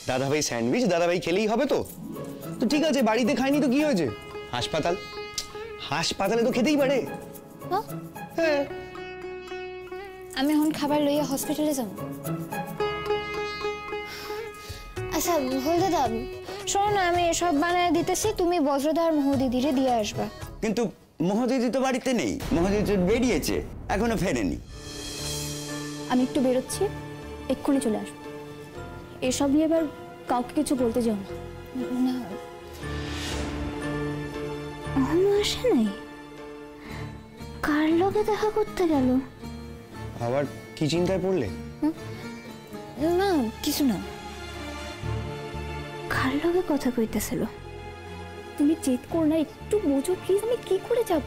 দাদাভাই স্যান্ডউইচ দাদাভাই খেলেই হবে তো? তো ঠিক আছে, বাড়িতে খাইনি তো কি হয়েছে? হাসপাতাল, হাসপাতালে তো খেতেই পারে। হ্যাঁ, আমি এখন খাবার লইয়া হসপিটালে যাব। আচ্ছা হল দাদা, শোনো না, আমি সব বানায় দিতেছি, তুমি বজ্রদা আর মহুদিদিরে দিয়ে আসবা। কিন্তু মহুদিদি তো বাড়িতে নেই, মহুদিদি বেরিয়েছে, এখনো ফেরেনি। আমি একটু বেরোচ্ছি, এক্ষুনি চলে আসবো। এসব নিয়ে এবার কাউকে কিছু বলতে যাও না। এখনো আসে নাই? কার লগে দেখা করতে গেল? আবার কি চিন্তায় পড়লে? না কিছু না। কার লগে কথা কইতেছিল? তুমি জেদ করো না, একটু বোঝো প্লিজ। আমি কি করে যাব?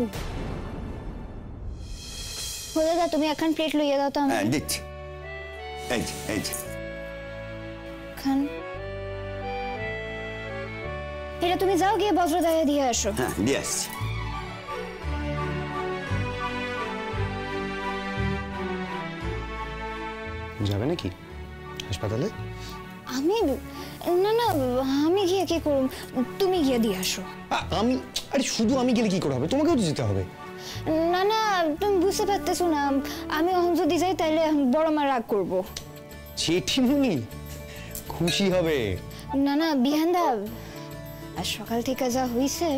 দাদা তুমি এখন প্লেট লইয়া দাও তো আমাকে। হ্যাঁ দিচ্ছি, এই যে এই যে খান। এটা তুমি যাও গিয়ে বজ্রদায় দিয়ে আসো। হ্যাঁ দিয়ে আসছি। যাবে নাকি হাসপাতালে? আমি না না, আমি গিয়ে কি করব? তুমি গিয়ে দিয়ে আসো। আমি? আরে শুধু আমি গেলে কি করে হবে? তোমাকেও তো যেতে হবে। না না, তুমি বুঝতে পারতেছো না, আমি যদি যাই তাহলে বড় মা রাগ করবো। জেঠিমুনি খুশি হবে। না না বিহানদা, আর সকাল থেকে যা হইছে,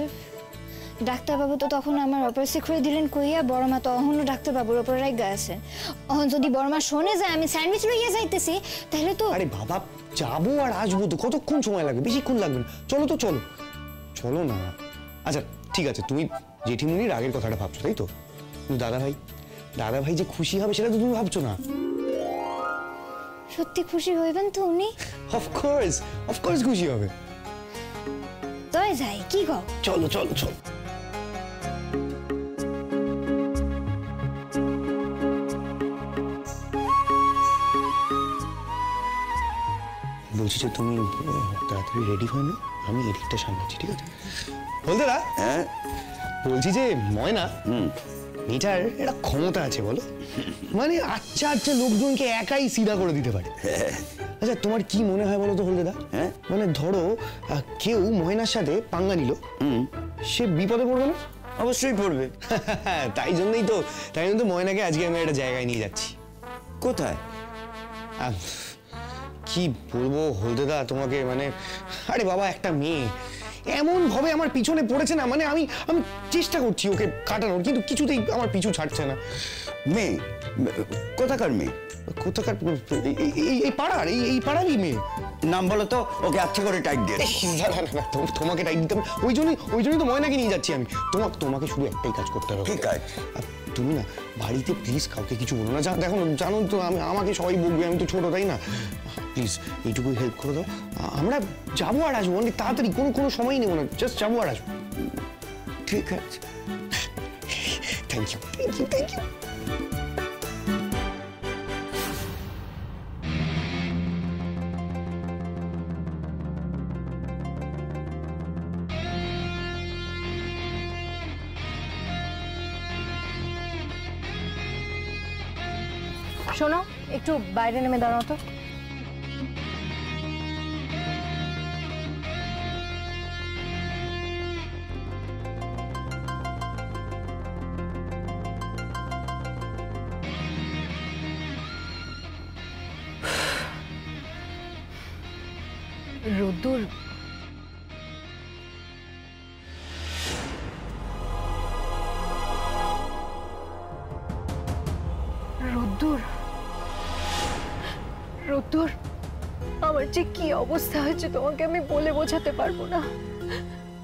ডাক্তারবাবু তো তখন আমার অপারেশন করে দিলেন কইয়া, বড় মা তো অহনো ডাক্তারবাবুর উপর রাগা আছে। অহন যদি বড় মা শোনে যায় আমি স্যান্ডউইচ লইয়া যাইতেছি, তাহলে তো। আরে বাবা, যাবো আর আসবো তো, কতক্ষণ সময় লাগবে? বেশিক্ষণ লাগবে না। চলো তো, চলো চলো না। আচ্ছা ঠিক আছে, তুমি জেঠিমুনির আগের কথাটা ভাবছো তাই তো? কিন্তু দাদাভাই যে খুশি হবে সেটা তো তুমি ভাবছো না। সত্যি খুশি হইবেন তো উনি? অফকোর্স খুশি হবে। তাই যাই কি গো? চলো চলো চলো। বলছি যে তুমি তাড়াতাড়ি রেডি হয়ে নাও, আমি এদিকটা সামলাচ্ছি, ঠিক আছে? বলতে না, হ্যাঁ বলছি যে ময়না, মেয়েটার একটা ক্ষমতা আছে বলো, মানে আচ্ছা লোকজনকে একাই সিধা করে দিতে পারে। আচ্ছা তোমার কি মনে হয় বলো তো হলদেদা? হ্যাঁ মানে ধরো কেউ ময়নার সাথে পাঙ্গা নিল, সে বিপদে পড়বে না? অবশ্যই পড়বে। তাই জন্যই তো ময়নাকে আজকে আমি একটা জায়গায় নিয়ে যাচ্ছি। কোথায়? কি বলবো হলদেদা তোমাকে, মানে আরে বাবা, একটা মেয়ে এমন ভাবে আমার পিছনে পড়েছে না, মানে আমি চেষ্টা করছি ওকে কাটানোর, কিন্তু কিছুতেই আমার পিছু ছাড়ছে না। মেয়ে? কোথাকার মেয়ে? কোথাকার? এই পাড়ারই মেয়ে। নাম বলো তো, ওকে আচ্ছা করে টাইট দিয়ে। না, তোমাকে টাইট দিতে হবে, ওই জন্যই তো ময়নাকে নিয়ে যাচ্ছি আমি। তোমাকে শুধু একটাই কাজ করতে হবে। কি কাজ? তুমি না বাড়িতে প্লিজ কাউকে কিছু বলো না। দেখো জানো তো আমাকে সবাই বলবে, আমি তো ছোট তাই না? প্লিজ এইটুকুই হেল্প করে দাও। আমরা যাবো আর আসবো, অনেক তাড়াতাড়ি, কোনো সময় নেবো না, জাস্ট যাবো আর আসবো। ঠিক আছে। Thank you. শোনো, একটু বাইরে নেমে দাঁড়াও তো। রোদ্দুর, রোদ্দুর, আমার যে কি অবস্থা হয়েছে তোমাকে আমি বলে বোঝাতে পারবো না।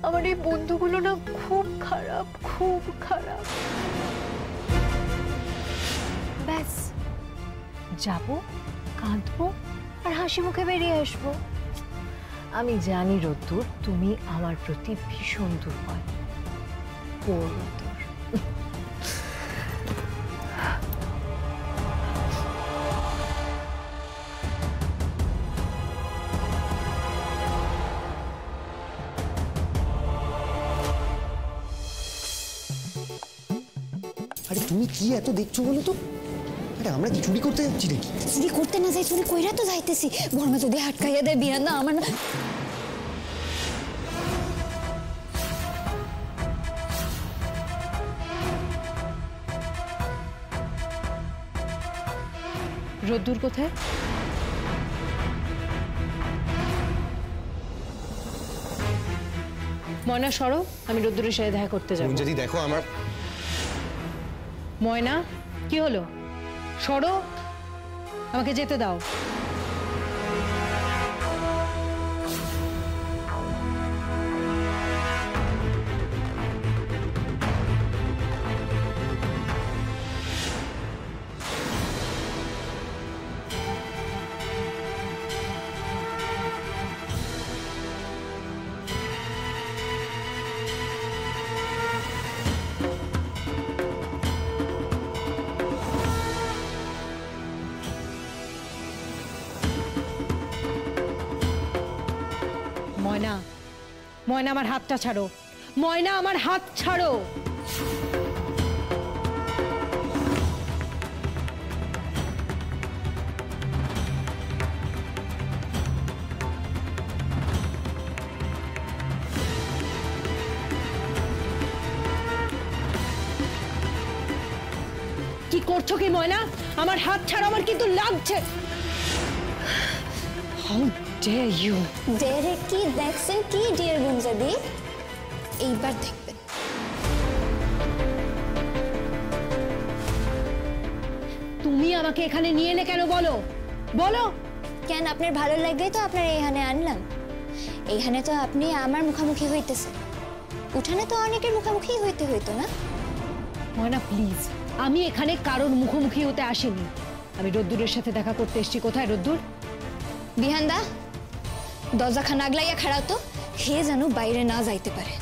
আমার এই বন্ধুগুলো না খুব খারাপ, খুব খারাপ। ব্যাস যাবো, কাঁদবো আর হাসি মুখে বেরিয়ে আসবো। আমি জানি রোদ্দুর, তুমি আমার প্রতি ভীষণ দুর্বল। আরে তুমি কি এত দেখছো বলো তো? আরে আমরা কি চুরি করতে যাচ্ছি নাকি? চুরি করতে না যাই, চুরি কইরা তো যাইতেছি। বর্মা যদি আটকাইয়া দেয় বিহান দা, আমার না। রোদ্দুর কোথায়? ময়না সরো, আমি রোদ্দুরের সাথে দেখা করতে যাবো। যদি দেখো আমার ময়না, কি হলো? সরো, আমাকে যেতে দাও। ময়না, ময়না আমার হাতটা ছাড়ো। ময়না আমার হাত ছাড়ো। কি করছো কি ময়না? আমার হাত ছাড়ো, আমার কিন্তু লাগছে। How dare you? ডেরে কি দেখছেন কি ডিয়ার গুঞ্জাদি? এইবার দেখবেন। তুমি আমাকে এখানে নিয়ে এলে কেন বলো? বলো। কেন আপনার ভালো লাগলেই তো আপনার এইখানে আনলাম। এইখানে তো আপনি আমার মুখামুখি হইতেছেন, উঠানে তো অনেকের মুখামুখি হইতো না? ময়না প্লিজ, আমি এখানে কারোর মুখোমুখি হতে আসিনি। আমি রোদ্দুরের সাথে দেখা করতে এসেছি। কোথায় রোদ্দুর? বিহানদা, দরজাখান আগলাইয়া খাড়াও তো, হে যেন বাইরে না যাইতে পারে।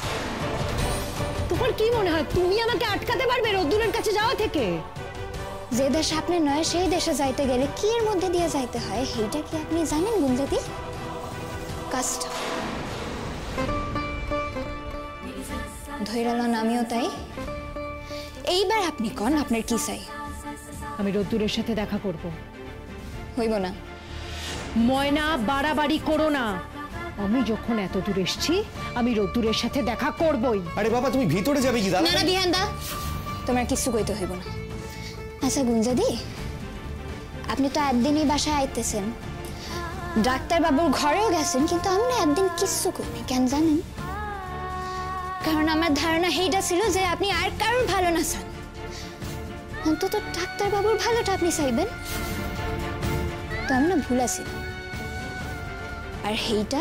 তোমার কি মনে হয় তুমি আমাকে আটকাতে পারবে রোদ্দুরের কাছে যাওয়া থেকে? যে দেশ আপনি নয় সেই দেশে যাইতে গেলে কি এর মধ্যে দিয়ে যাইতে হয়, সেইটা কি আপনি জানেন গুঞ্জাদি? কাজটা ধৈরালান আমিও তাই। এইবার আপনি কোন আপনার কি চাই? আমি রোদ্দুরের সাথে দেখা করব। হইব না। ময়না, বাড়াবাড়ি করো না। আমি যখন এত দূর এসেছি, আমি রোদ্দুরের সাথে দেখা করবই। আরে বাবা, তুমি ভিতরে যাবে কি? না না বিহানদা, তোমার কিছু কইতে হইব না। আচ্ছা গুঞ্জাদি, আপনি তো একদিনই বাসায় আইতেছেন, ডাক্তার বাবুর ঘরেও গেছেন, কিন্তু আমি না একদিন কিচ্ছু করিনি। কেন জানেন? কারণ আমার ধারণা এইটা ছিল যে আপনি আর কারোর ভালো না চান, অন্তত ডাক্তার বাবুর ভালোটা আপনি চাইবেন। তো আমি না ভুল আছি, আর এইটা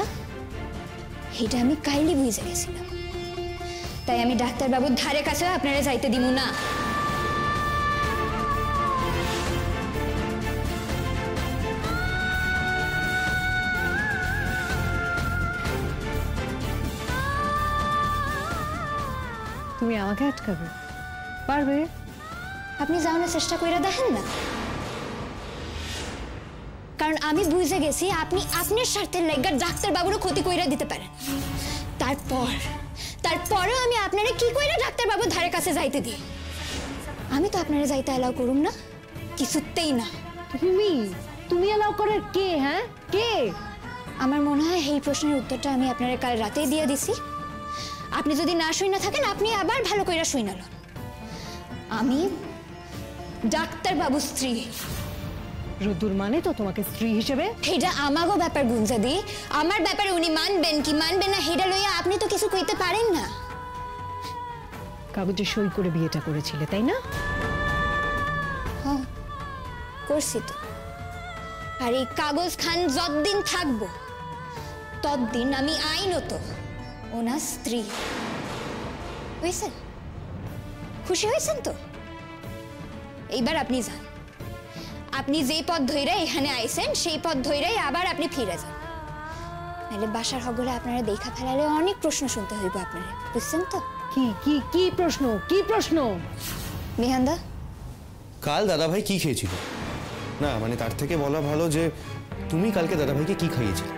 আমি কাইলি বুঝে গেছিলাম। তাই আমি ডাক্তার বাবুর ধারে কাছে আপনারা যাইতে দিব না। তুমি আমাকে আটকাবে পারবে? আপনি যাওয়ার চেষ্টা করে দেখেন না, কারণ আমি বুঝে গেছি আপনি আপনার স্বার্থের লাইগা ডাক্তার বাবুরও ক্ষতি কইরা দিতে পারেন। তারপরেও আমি আপনারে কি কইরা ডাক্তার বাবুর ধারে কাছে যাইতে দিই? আমি তো আপনারে যাইতে অ্যালাউ করুম না, কিছুতেই না। তুমি অ্যালাউ করার কে? হ্যাঁ, কে? আমার মনে হয় এই প্রশ্নের উত্তরটা আমি আপনারে কাল রাতেই দিয়ে দিছি। আপনি যদি না শুই না থাকেন, আপনি আবার ভালো কইরা শুই না। আমি ডাক্তার বাবুর স্ত্রী। রোদ্দুর মানে তো তোমাকে স্ত্রী হিসেবে? এটা আমাগো ব্যাপার গুঞ্জাদি, আমার ব্যাপারে উনি মানবেন কি মানবেন না হেডা লইয়া আপনি তো কিছু কইতে পারেন না। কাগজে সই করে বিয়েটা করেছিলে, তাই না? হ্যাঁ, করছি তো। আর এই কাগজ খান যতদিন থাকবো ততদিন আমি আইনত ওনার স্ত্রী। বুঝছেন? খুশি হয়েছেন তো? এইবার আপনি যান। আপনি যেই পথ ধইরা এখানে আইছেন সেই পথ ধইরাই আবার আপনি ফিরে যান, নাহলে বাসার হগরে আপনারা দেখা ফেলালে অনেক প্রশ্ন শুনতে হইব আপনারা। বুঝছেন তো? কি কি কি প্রশ্ন? কি প্রশ্ন? বিহানদা, কাল দাদাভাই কি খেয়েছিল? না মানে তার থেকে বলা ভালো যে তুমি কালকে দাদাভাইকে কি খাইয়েছিলে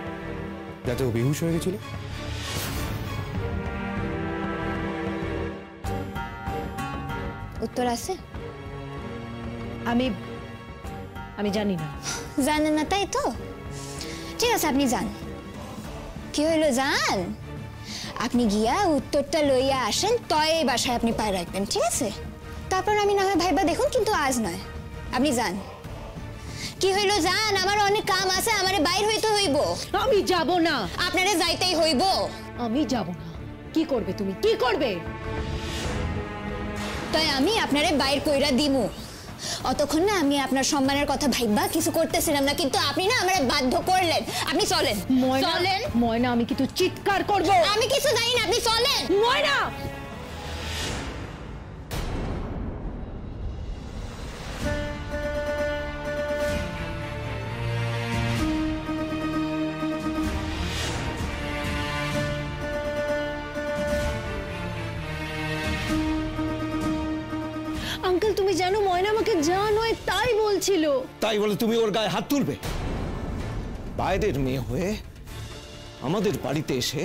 যাতে ও বেহুশ হয়ে গেছিল? উত্তর আছে? আমি জানি না। জানেন না তাই তো? ঠিক আছে, আপনি যান। কি হইলো যান, আপনি গিয়া উত্তরটা লইয়া আসেন, তয় এই বাসায় আপনি পায়ে রাখবেন, ঠিক আছে? তারপর আমি না হয় ভাইবা দেখুন, কিন্তু আজ নয়। আপনি যান। কি হইলো যান, আমার অনেক কাম আছে, আমারে বাইর হইতে হইব। আমি যাব না। আপনারে যাইতেই হইব। আমি যাব না। কি করবে তুমি, কি করবে? তাই আমি আপনারে বাইর কইরা দিমু। অতক্ষণ না আমি আপনার সম্মানের কথা ভাইবা কিছু করতেছিলাম না, কিন্তু আপনি না আমারে বাধ্য করলেন। আপনি চলেন। চলেন ময়না, আমি কিন্তু চিৎকার করব। আমি কিছু জানি না, আপনি চলেন। ময়না, আঙ্কেল তুমি জানো ময়না আমাকে যা নয় তাই বলছিল। তাই বলে তুমি ওর গায়ে হাত তুলবে? বাইরের মেয়ে হয়ে আমাদের বাড়িতে এসে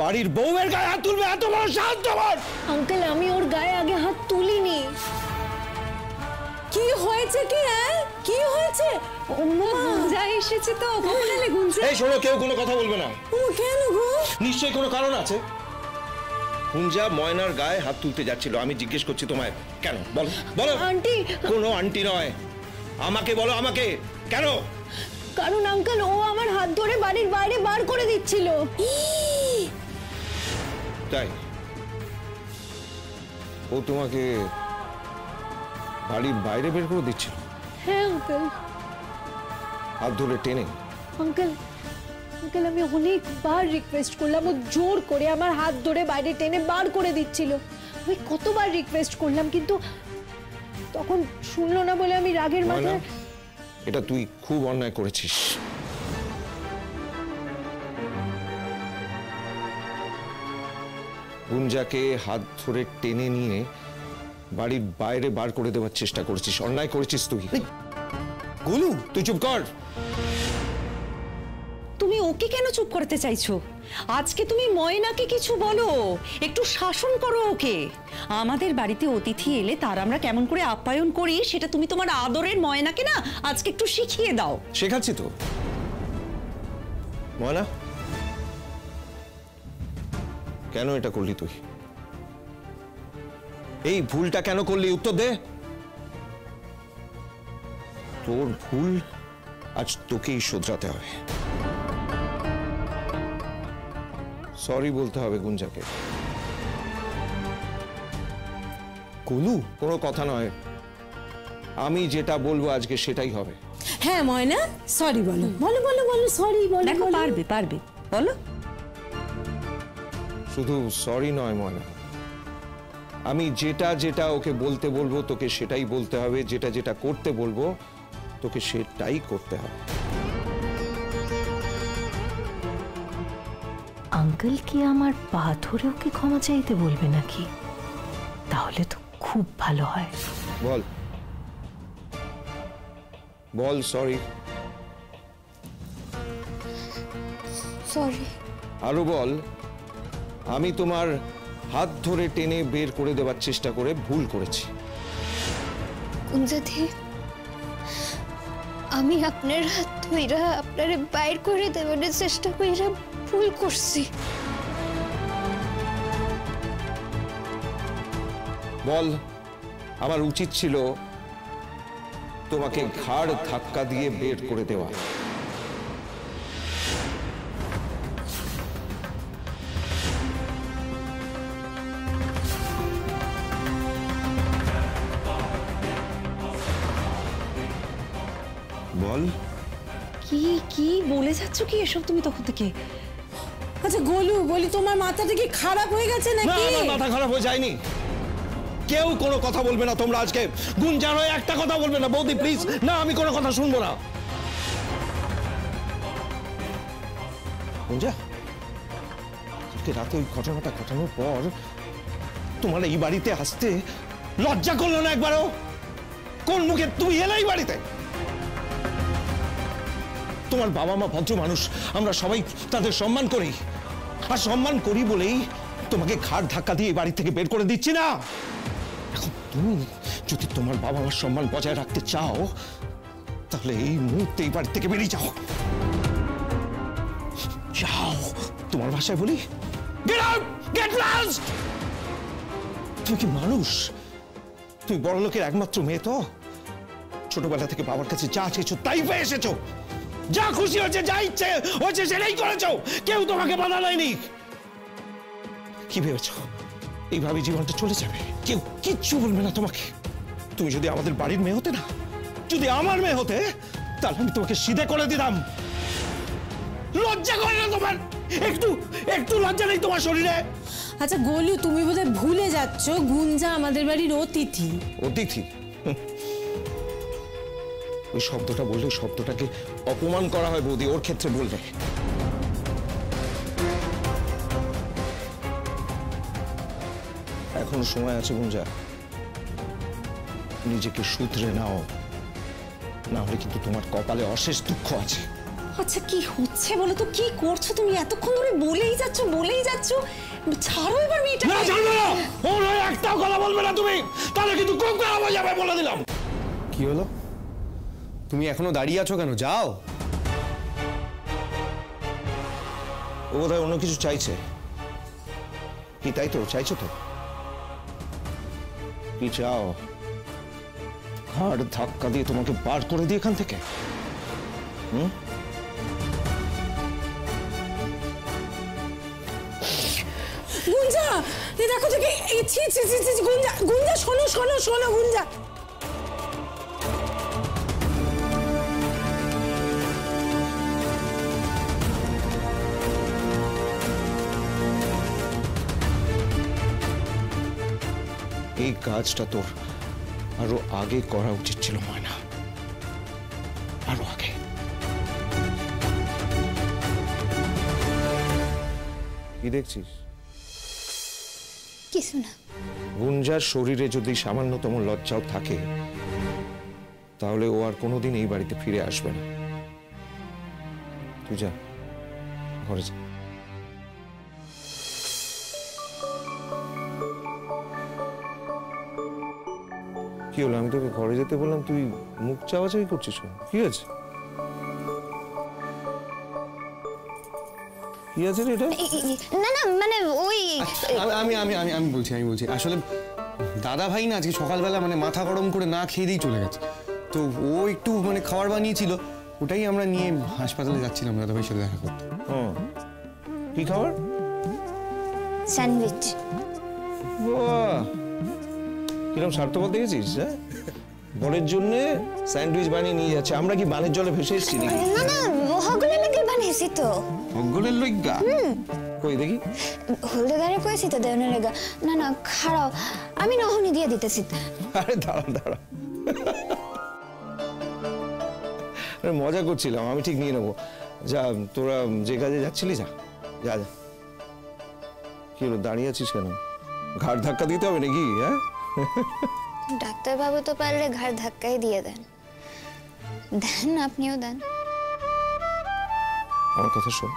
বাড়ির বউয়ের গায়ে হাত তুলবে? এত বড় সাহস তোমার! আঙ্কেল আমি ওর গায়ে আগে হাত তুলিনি। কি হয়েছে কি? কি হয়েছে? গুঞ্জা এসেছে তো। কখন এলে গুঞ্জা? এই শোনো, কেউ কোনো কথা বলবে না। ও কেন গো? নিশ্চয়ই কোনো কারণ আছে। গুঞ্জা ময়নার গায়ে হাত তুলতে যাচ্ছিল, আমি জিজ্ঞেস করছি তোমায় কেন? বলো বলো। আন্টি। কোনো আন্টি নয়, আমাকে বলো, আমাকে কেন? কারণ আঙ্কেল ও আমার হাত ধরে বাড়ির বাইরে বার করে দিচ্ছিল। তাই? ও তোমাকে বাড়ির বাইরে বের করে দিচ্ছিল? হ্যাঁ আঙ্কেল। হাত ধরে টেনে? আঙ্কেল আঙ্কেল আমি অনেকবার রিকোয়েস্ট করলাম, ও জোর করে আমার হাত ধরে বাইরে টেনে বার করে দিচ্ছিল। আমি কতবার রিকোয়েস্ট করলাম, কিন্তু তখন শুনলো না বলে আমি রাগের মাথায়। এটা তুই খুব অন্যায় করেছিস। গুঞ্জাকে হাত ধরে টেনে নিয়ে বাড়ির বাইরে বার করে দেওয়ার চেষ্টা করেছিস, অন্যায় করেছিস তুই। গুলু, তুই চুপ কর। তুমি ওকে কেন চুপ করতে চাইছো? আজকে তুমি ময়নাকে কিছু বলো, একটু শাসন করো ওকে। আমাদের বাড়িতে অতিথি এলে তার আমরা কেমন করে আপ্যায়ন করি সেটা তুমি তোমার আদরের ময়নাকে না আজকে একটু শিখিয়ে দাও। শেখাচ্ছি তো। ময়না, কেন এটা করলি তুই? এই ভুলটা কেন করলি? উত্তর দে। তোর ভুল আজ তোকেই শোধরাতে হবে। সরি বলতে হবে গুঞ্জাকে। গোলু, কোনো কথা নয়, আমি যেটা বলবো আজকে সেটাই হবে। হ্যাঁ ময়না, সরি বলো, বলো বলো বলো, সরি বলো। দেখো পারবে পারবে, বলো। শুধু সরি নয় ময়না, আমি যেটা যেটা ওকে বলতে বলবো তোকে সেটাই বলতে হবে, যেটা যেটা করতে বলবো তোকে সেটাই করতে হবে। আঙ্কেল কি আমার পা ধরে ওকে ক্ষমা চাইতে বলবে নাকি? তাহলে তো খুব ভালো হয়। বল বল সরি। সরি। আরো বল, আমি তোমার হাত ধরে টেনে বের করে দেওয়ার চেষ্টা করে ভুল করেছি। গুঞ্জাদি, আমি আপনার হাত ধইরা আপনারে বাইর করে দেওয়ার চেষ্টা কইরা ভুল করছি। বল, আমার উচিত ছিল তোমাকে ঘাড় ধাক্কা দিয়ে বের করে দেওয়া। বল। কি কি বলে যাচ্ছ কি এসব তুমি তখন থেকে? আচ্ছা গোলু, বলি তোমার মাথাটা কি খারাপ হয়ে গেছে না, নাকি? আমার মাথা খারাপ হয়ে যায়নি। কেউ কোনো কথা বলবে না তোমরা আজকে। গুঞ্জার হয়ে একটা কথা বলবে না বৌদি, প্লিজ। না, আমি কোনো কথা শুনবো না। গুঞ্জা, আজকে রাতে ওই ঘটনাটা ঘটানোর পর তোমার এই বাড়িতে আসতে লজ্জা করলো না একবারও? কোন মুখে তুমি এলে এই বাড়িতে? তোমার বাবা মা ভদ্র মানুষ, আমরা সবাই তাদের সম্মান করি, আর সম্মান করি বলেই তোমাকে ঘাড় ধাক্কা দিয়ে বাড়ি থেকে বের করে দিচ্ছি না। এখন তুমি যদি তোমার বাবা মার সম্মান বজায় রাখতে চাও তাহলে এই মুহূর্তে এই বাড়ি থেকে বেরিয়ে যাও। যাও, তোমার ভাষায় বলি, গেট আউট, গেট লস্ট। তুমি কি মানুষ? তুমি বড় লোকের একমাত্র মেয়ে তো, ছোটবেলা থেকে বাবার কাছে যা চেয়েছো তাই পেয়ে এসেছো, যা খুশি হচ্ছে, যা ইচ্ছে হচ্ছে সেটাই করেছো, কেউ তোমাকে বাধা দেয়নি। কি ভেবেছো এইভাবে জীবনটা চলে যাবে? কেউ কিচ্ছু বলবে না তোমাকে। তুমি যদি আমাদের বাড়ির মেয়ে হতে না, যদি আমার মেয়ে হতে, তাহলে আমি তোমাকে সিধে করে দিতাম। লজ্জা করে না তোমার? একটু একটু লজ্জা নেই তোমার শরীরে? আচ্ছা গোলু, তুমি বোধহয় ভুলে যাচ্ছ গুঞ্জা আমাদের বাড়ির অতিথি। অতিথি? ওই শব্দটা বললে শব্দটাকে অপমান করা হয় বৌদি, ওর ক্ষেত্রে বললে। এখনো সময় আছে গুঞ্জা, নিজেকে শুধরে নাও, না হলে কিন্তু তোমার কপালে অশেষ দুঃখ আছে। আচ্ছা কি হচ্ছে বলো তো, কি করছো তুমি? এতক্ষণ ধরে বলেই যাচ্ছ, ছাড়ো এবার মেয়েটা। না ছাড়বে না, ওর হয়ে একটাও কথা বলবে না তুমি, তাহলে কিন্তু খুব খারাপ হয়ে যাবে বলে দিলাম। কি হলো? তুমি এখনো দাঁড়িয়ে আছো কেন? যাও। ও বোধহয় অন্য কিছু চাইছে। কি তাই তো চাইছো তো? কি চাও? ঘাড় ধাক্কা দিয়ে তোমাকে বার করে দিয়ে এখান থেকে? গুঞ্জা দেখো দেখি, গুঞ্জা গুঞ্জা শোনো শোনো শোনো গুঞ্জা, এই কাজটা তোর আরো আগে করা উচিত ছিল ময়না, আরো আগে। কি দেখছিস? কিছু না। গুঞ্জার শরীরে যদি সামান্যতম লজ্জাও থাকে, তাহলে ও আর কোনোদিন এই বাড়িতে ফিরে আসবে না। তুই যা, ঘরে যা। কি হলো? আমি তোকে ঘরে যেতে বললাম, তুই মুখ চাওয়াচাই করছিস? কি আছে? কি আছে রে এটা? না না, মানে ওই আমি আমি আমি আমি বলছি আসলে দাদা ভাই না আজকে সকালবেলা মানে মাথা গরম করে না খেয়ে দিয়ে চলে গেছে, তো ও একটু মানে খাবার বানিয়েছিল, ওটাই আমরা নিয়ে হাসপাতালে যাচ্ছিলাম দাদা ভাইয়ের সাথে দেখা করতে। কি খাবার? স্যান্ডউইচ। বাহ, কিরকম স্বার্থপর দেখেছিস? হ্যাঁ, বরের জন্য স্যান্ডউইচ বানিয়ে নিয়ে যাচ্ছে। আমরা কি বানের জলে ভেসে এসেছি নাকি? না না, হগলের লাগে বানিয়েছি তো। হগলের লইগা? কই দেখি। হলদে গাড়ি কইছি তো দেওয়ানের লাগা। না না খাড়াও, আমি নহনি দিয়ে দিতেছি। আরে দাঁড়া দাঁড়া, মজা করছিলাম, আমি ঠিক নিয়ে নেবো। যা, তোরা যে কাজে যাচ্ছিলি যা যা যা। কি হলো, দাঁড়িয়ে আছিস কেন? ঘাড় ধাক্কা দিতে হবে নাকি? হ্যাঁ, ডাক্তারবাবু তো পারলে ঘাড় ধাক্কাই দিয়ে দেন, দেন আপনিও দেন। আমার কথা শোন,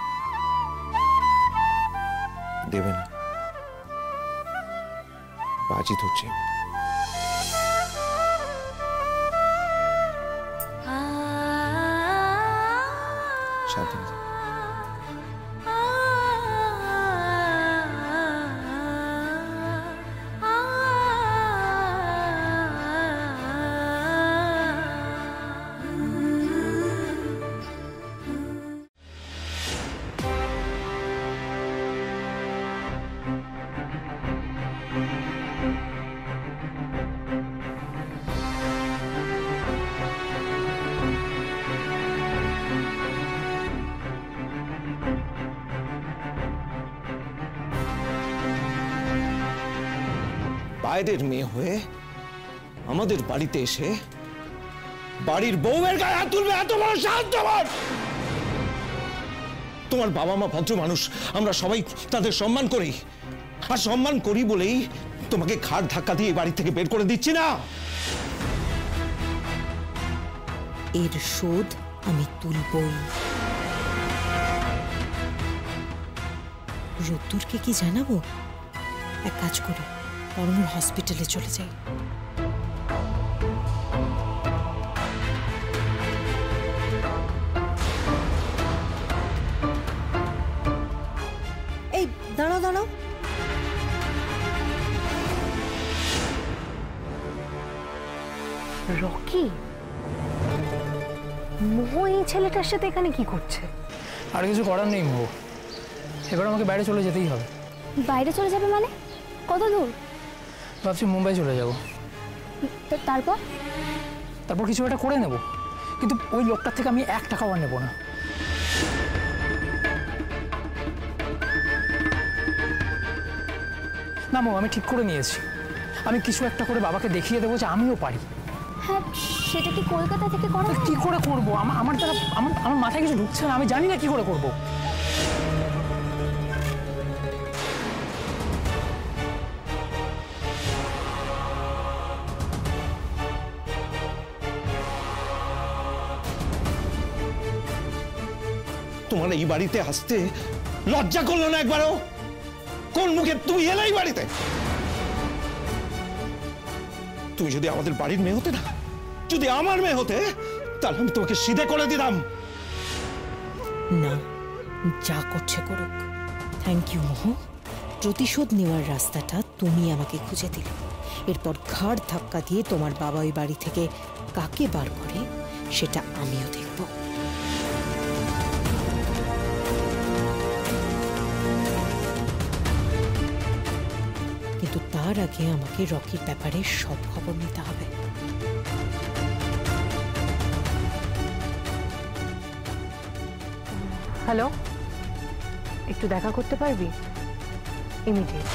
দেবে না, বাজি ধরছে। সাবধানে থাক। বাইরের মেয়ে হয়ে আমাদের বাড়িতে এসে বাড়ির বউয়ের গায়ে হাত তুলবে, এত বড় সাহস তোমার? তোমার বাবা মা ভদ্র মানুষ, আমরা সবাই তাদের সম্মান করি, আর সম্মান করি বলেই তোমাকে ঘাড় ধাক্কা দিয়ে বাড়ি থেকে বের করে দিচ্ছি না। এর শোধ আমি তুলবই। রোদ্দুরকে কি জানাবো? এক কাজ করি, বরং হসপিটালে চলে যাই। দাঁড়াও। রকি, মোহ এই ছেলেটার সাথে এখানে কি করছে? আর কিছু করার নেই মোহ, এবার আমাকে বাইরে চলে যেতেই হবে। বাইরে চলে যাবে মানে? কত দূর? ভাবছি মুম্বাই চলে যাব। তারপর? তারপর কিছু একটা করে নেব, কিন্তু ওই লোকটার থেকে আমি 1 টাকাও আর নেব না। না মো, আমি ঠিক করে নিয়েছি, আমি কিছু একটা করে বাবাকে দেখিয়ে দেবো যে আমিও পারি। হ্যাঁ, সেটা কি কলকাতা থেকে করা? কি করে করবো? আমার দ্বারা আমার মাথায় কিছু ঢুকছে না, আমি জানি না কি করে করবো। তোমার এই বাড়িতে আসতে লজ্জা করলো না একবারও? কোন মুখে তুমি এলে এই বাড়িতে? তুমি যদি আমাদের বাড়ির মেয়ে হতে না, যদি আমার মেয়ে হতে, তাহলে আমি তোমাকে সিধে করে দিতাম। না, যা করছে করুক। থ্যাংক ইউ মোহ, প্রতিশোধ নেওয়ার রাস্তাটা তুমি আমাকে খুঁজে দিলে। এরপর ঘাড় ধাক্কা দিয়ে তোমার বাবা ওই বাড়ি থেকে কাকে বার করে সেটা আমিও দেখব। কিন্তু তার আগে আমাকে রকির ব্যাপারে সব খবর নিতে হবে। হ্যালো, একটু দেখা করতে পারবি? ইমিডিয়েট।